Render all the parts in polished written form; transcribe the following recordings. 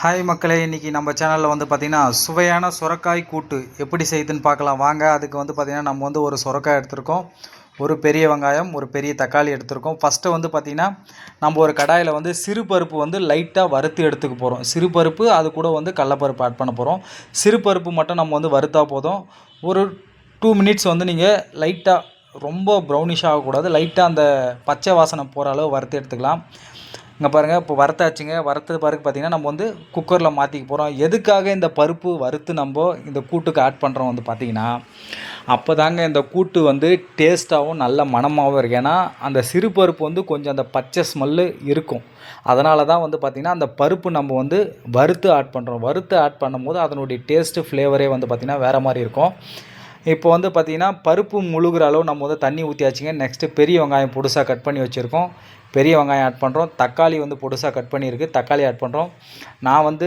Hi மக்களே, இன்றைக்கி நம்ம சேனலில் வந்து பார்த்திங்கன்னா சுவையான சுரக்காய் கூட்டு எப்படி செய்யுதுன்னு பார்க்கலாம் வாங்க. அதுக்கு வந்து பார்த்திங்கன்னா நம்ம வந்து ஒரு சுரக்காய் எடுத்திருக்கோம், ஒரு பெரிய வெங்காயம், ஒரு பெரிய தக்காளி எடுத்திருக்கோம். ஃபஸ்ட்டு வந்து பார்த்திங்கன்னா நம்ம ஒரு கடாயில் வந்து சிறு பருப்பு வந்து லைட்டாக வறுத்து எடுத்துக்க போகிறோம். சிறு பருப்பு அது கூட வந்து கடலப்பருப்பு ஆட் பண்ண போகிறோம். சிறு பருப்பு மட்டும் நம்ம வந்து வறுத்தா போதும். ஒரு 2 மினிட்ஸ் வந்து நீங்கள் லைட்டாக, ரொம்ப ப்ரௌனிஷ் ஆகக்கூடாது, லைட்டாக அந்த பச்சை வாசனை போகிற அளவு வறுத்து எடுத்துக்கலாம். இங்கே பாருங்கள், இப்போ வறுத்தாச்சுங்க. வறுத்தது பிறகு பார்த்திங்கன்னா நம்ம வந்து குக்கரில் மாற்றிக்க போகிறோம். எதுக்காக இந்த பருப்பு வறுத்து நம்ம இந்த கூட்டுக்கு ஆட் பண்ணுறோம் வந்து பார்த்திங்கன்னா, அப்போ தாங்க இந்த கூட்டு வந்து டேஸ்ட்டாகவும் நல்ல மணமாகவும் இருக்குது. ஏன்னா அந்த சிறு பருப்பு வந்து கொஞ்சம் அந்த பச்சை ஸ்மெல்லு இருக்கும். அதனால தான் வந்து பார்த்திங்கன்னா அந்த பருப்பு நம்ம வந்து வறுத்து ஆட் பண்ணுறோம். வறுத்து ஆட் பண்ணும்போது அதனுடைய டேஸ்ட்டு ஃப்ளேவரே வந்து பார்த்திங்கன்னா வேறு மாதிரி இருக்கும். இப்போ வந்து பார்த்திங்கன்னா பருப்பு முழுகிற அளவு நம்ம வந்து தண்ணி ஊற்றியாச்சுங்க. நெக்ஸ்ட்டு பெரிய வெங்காயம் பொடுசாக கட் பண்ணி வச்சுருக்கோம், பெரிய வெங்காயம் ஆட் பண்ணுறோம். தக்காளி வந்து பொடுசாக கட் பண்ணியிருக்கு, தக்காளி ஆட் பண்ணுறோம். நான் வந்து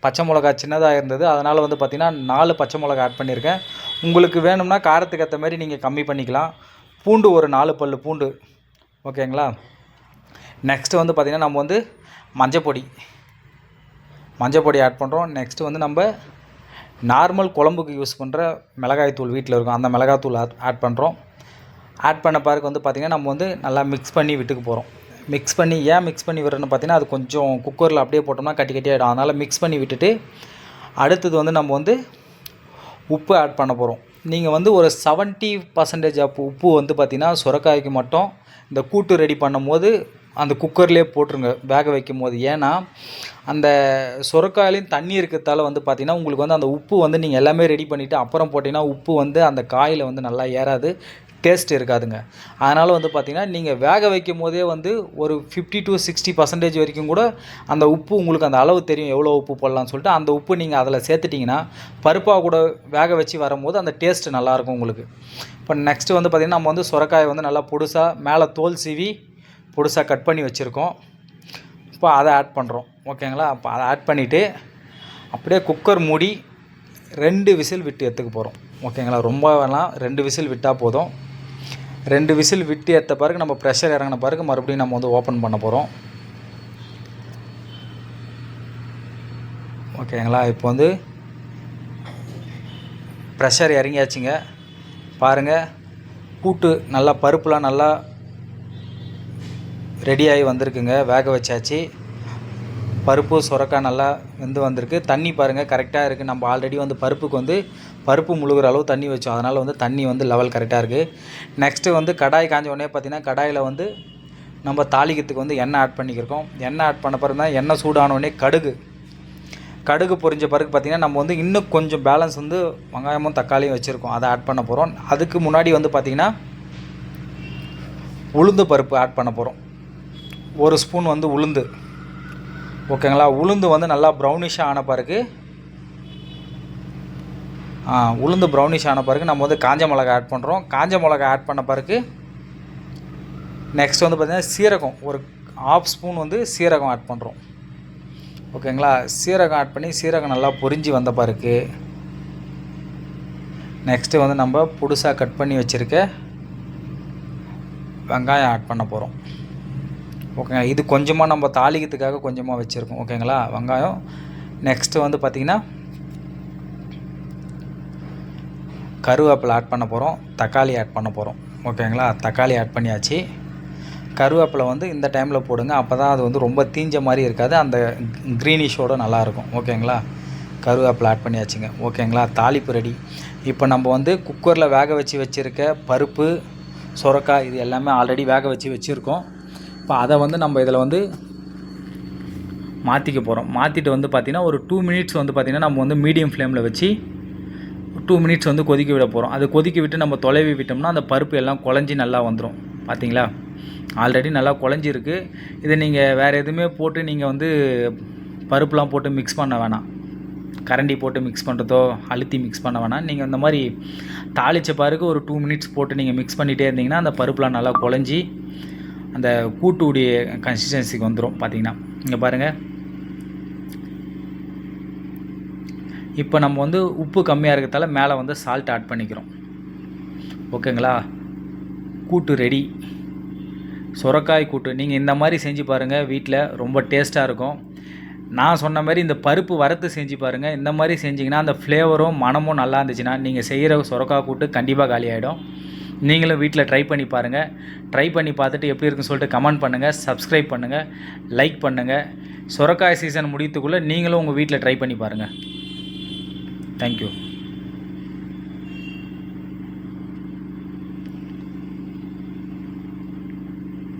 பச்சை மிளகா சின்னதாக இருந்தது, அதனால் வந்து பார்த்திங்கன்னா 4 பச்சை மிளகா ஆட் பண்ணியிருக்கேன். உங்களுக்கு வேணும்னா காரத்துக்கு ஏற்ற மாதிரி நீங்கள் கம்மி பண்ணிக்கலாம். பூண்டு ஒரு 4 பல் பூண்டு, ஓகேங்களா. நெக்ஸ்ட்டு வந்து பார்த்திங்கன்னா நம்ம வந்து மஞ்சள் பொடி ஆட் பண்ணுறோம். நெக்ஸ்ட்டு வந்து நம்ம நார்மல் குழம்புக்கு யூஸ் பண்ணுற மிளகாய்த்தூள் வீட்டில் இருக்கும், அந்த மிளகாய்த்தூள் ஆட் பண்ணுறோம். ஆட் பண்ண பிறகு வந்து பார்த்திங்கன்னா நம்ம வந்து நல்லா மிக்ஸ் பண்ணி விட்டுக்க போகிறோம். மிக்ஸ் பண்ணி விடுறோன்னு பார்த்திங்கன்னா அது கொஞ்சம் குக்கரில் அப்படியே போட்டோம்னா கட்டி ஆகிடும். அதனால் மிக்ஸ் பண்ணி விட்டுட்டு அடுத்தது வந்து நம்ம வந்து உப்பு ஆட் பண்ண போகிறோம். நீங்கள் வந்து ஒரு 70% ஆஃப் உப்பு வந்து பார்த்திங்கன்னா சுரக்காய்க்கு மட்டும் இந்த கூட்டு ரெடி பண்ணும்போது அந்த குக்கர்லேயே போட்டுருங்க வேக வைக்கும் போது. ஏன்னா அந்த சுரக்காயிலையும் தண்ணி இருக்கிறதால வந்து பார்த்திங்கன்னா உங்களுக்கு வந்து அந்த உப்பு வந்து நீங்கள் எல்லாமே ரெடி பண்ணிவிட்டு அப்புறம் போட்டிங்கன்னா உப்பு வந்து அந்த காயில் வந்து நல்லா ஏறாது, டேஸ்ட் இருக்காதுங்க. அதனால் வந்து பார்த்திங்கன்னா நீங்கள் வேக வைக்கும் போதே வந்து ஒரு 50 to 60% வரைக்கும் கூட அந்த உப்பு உங்களுக்கு அந்த அளவு தெரியும், எவ்வளோ உப்பு போடலாம்னு சொல்லிட்டு அந்த உப்பு நீங்கள் அதில் சேர்த்துட்டிங்கன்னா பருப்பாக கூட வேக வச்சு வரும்போது அந்த டேஸ்ட்டு நல்லாயிருக்கும் உங்களுக்கு. இப்போ நெக்ஸ்ட்டு வந்து பார்த்திங்கன்னா நம்ம வந்து சுரக்காயை வந்து நல்லா பொடுசாக மேலே தோல் சீவி பொடுசாக கட் பண்ணி வச்சுருக்கோம். இப்போ அதை ஆட் பண்ணுறோம், ஓகேங்களா. அப்போ அதை ஆட் பண்ணிவிட்டு அப்படியே குக்கர் மூடி 2 விசில் விட்டு எடுத்துக்க போகிறோம், ஓகேங்களா. ரொம்ப வேணாம், 2 விசில் விட்டால் போதும். 2 விசில் விட்டு எடுத்த பிறகு நம்ம ப்ரெஷர் இறங்கின பிறகு மறுபடியும் நம்ம வந்து ஓப்பன் பண்ண போகிறோம், ஓகேங்களா. இப்போ வந்து ப்ரெஷர் இறங்கியாச்சுங்க. பாருங்கள், கூட்டு நல்லா பருப்புலாம் நல்லா ரெடியாகி வந்திருக்குங்க. வேக வச்சாச்சு, பருப்பு சுரக்காய் நல்லா வெந்து வந்திருக்கு. தண்ணி பாருங்கள் கரெக்டாக இருக்குது. நம்ம ஆல்ரெடி வந்து பருப்புக்கு வந்து பருப்பு முழுகிற அளவு தண்ணி வச்சோம், அதனால் வந்து தண்ணி வந்து லெவல் கரெக்டாக இருக்குது. நெக்ஸ்ட்டு வந்து கடாய் காஞ்ச உடனே பார்த்திங்கன்னா கடாயில் வந்து நம்ம தாளிக்கிறதுக்கு வந்து எண்ணெய் ஆட் பண்ணிக்கிருக்கோம். எண்ணெய் ஆட் பண்ண பிறகு தான் எண்ணெய் சூடான உடனே கடுகு பொரிஞ்ச பிறகு பார்த்திங்கன்னா நம்ம வந்து இன்னும் கொஞ்சம் பேலன்ஸ் வந்து வெங்காயமும் தக்காளியும் வச்சுருக்கோம், அதை ஆட் பண்ண போகிறோம். அதுக்கு முன்னாடி வந்து பார்த்திங்கன்னா உளுந்து பருப்பு ஆட் பண்ண போகிறோம். 1 ஸ்பூன் வந்து உளுந்து, ஓகேங்களா. உளுந்து வந்து நல்லா ப்ரௌனிஷாக ஆன பிறகு உளுந்து ப்ரௌனிஷ் ஆன பிறகு நம்ம வந்து காஞ்ச மிளகா ஆட் பண்ணுறோம். காஞ்ச மிளகா ஆட் பண்ண பிறகு நெக்ஸ்ட் வந்து பார்த்திங்கன்னா சீரகம் ஒரு 1/2 ஸ்பூன் வந்து சீரகம் ஆட் பண்ணுறோம், ஓகேங்களா. சீரகம் ஆட் பண்ணி சீரகம் நல்லா பொரிஞ்சு வந்த பிறகு நெக்ஸ்ட்டு வந்து நம்ம புதுசாக கட் பண்ணி வச்சுருக்க வெங்காயம் ஆட் பண்ண போகிறோம், ஓகேங்க. இது கொஞ்சமாக நம்ம தாளிக்கிறதுக்காக கொஞ்சமாக வச்சுருக்கோம், ஓகேங்களா, வெங்காயம். நெக்ஸ்ட்டு வந்து பார்த்திங்கன்னா கருவேப்பிலை ஆட் பண்ண போகிறோம், தக்காளி ஆட் பண்ண போகிறோம், ஓகேங்களா. தக்காளி ஆட் பண்ணியாச்சு. கருவேப்பிலை வந்து இந்த டைமில் போடுங்க, அப்போ தான் அது வந்து ரொம்ப தீஞ்ச மாதிரி இருக்காது, அந்த க்ரீனிஷோடு நல்லாயிருக்கும், ஓகேங்களா. கருவேப்பிலை ஆட் பண்ணியாச்சுங்க, ஓகேங்களா. தாளிப்பு ரெடி. இப்போ நம்ம வந்து குக்கரில் வேக வச்சுருக்க பருப்பு சுரக்காய் இது எல்லாமே ஆல்ரெடி வேக வச்சுருக்கோம். இப்போ அதை வந்து நம்ம இதில் வந்து மாற்றிக்க போகிறோம். மாற்றிட்டு வந்து பார்த்திங்கன்னா ஒரு 2 மினிட்ஸ் வந்து பார்த்திங்கன்னா நம்ம வந்து மீடியம் ஃப்ளேமில் வச்சு 2 மினிட்ஸ் வந்து கொதிக்க விட போகிறோம். அது கொதிக்க விட்டு நம்ம தொலைவி விட்டோம்னா அந்த பருப்பு எல்லாம் குழஞ்சி நல்லா வந்துடும், பார்த்தீங்களா. ஆல்ரெடி நல்லா குழஞ்சிருக்கு. இதை நீங்கள் வேறு எதுவுமே போட்டு நீங்கள் வந்து பருப்புலாம் போட்டு மிக்ஸ் பண்ண வேணாம், கரண்டி போட்டு மிக்ஸ் பண்ணுறதோ அழுத்தி மிக்ஸ் பண்ண வேணாம். நீங்கள் இந்த மாதிரி தாளித்த பிறகு ஒரு 2 மினிட்ஸ் போட்டு நீங்கள் மிக்ஸ் பண்ணிகிட்டே இருந்தீங்கன்னா அந்த பருப்புலாம் நல்லா குழஞ்சி அந்த கூட்டுடைய கன்சிஸ்டன்சிக்கு வந்துடும், பார்த்திங்கன்னா. இங்கே பாருங்கள், இப்போ நம்ம வந்து உப்பு கம்மியாக இருக்கிறதால மேலே வந்து சால்ட் ஆட் பண்ணிக்கிறோம், ஓகேங்களா. கூட்டு ரெடி, சுரக்காய் கூட்டு. நீங்கள் இந்த மாதிரி செஞ்சு பாருங்கள் வீட்டில், ரொம்ப டேஸ்ட்டாக இருக்கும். நான் சொன்ன மாதிரி இந்த பருப்பு வறுத்து செஞ்சு பாருங்கள். இந்த மாதிரி செஞ்சிங்கன்னா அந்த ஃப்ளேவரும் மனமும் நல்லா இருந்துச்சுன்னா நீங்கள் செய்கிற சுரக்காய் கூட்டு கண்டிப்பாக காலியாகிடும். நீங்களும் வீட்டில் ட்ரை பண்ணி பாருங்கள். ட்ரை பண்ணி பார்த்துட்டு எப்படி இருக்குன்னு சொல்லிட்டு கமெண்ட் பண்ணுங்கள், சப்ஸ்கிரைப் பண்ணுங்கள், லைக் பண்ணுங்கள். சுரக்காய் சீசன் முடியத்துக்குள்ளே நீங்களும் உங்கள் வீட்டில் ட்ரை பண்ணி பாருங்கள். தேங்க்யூ.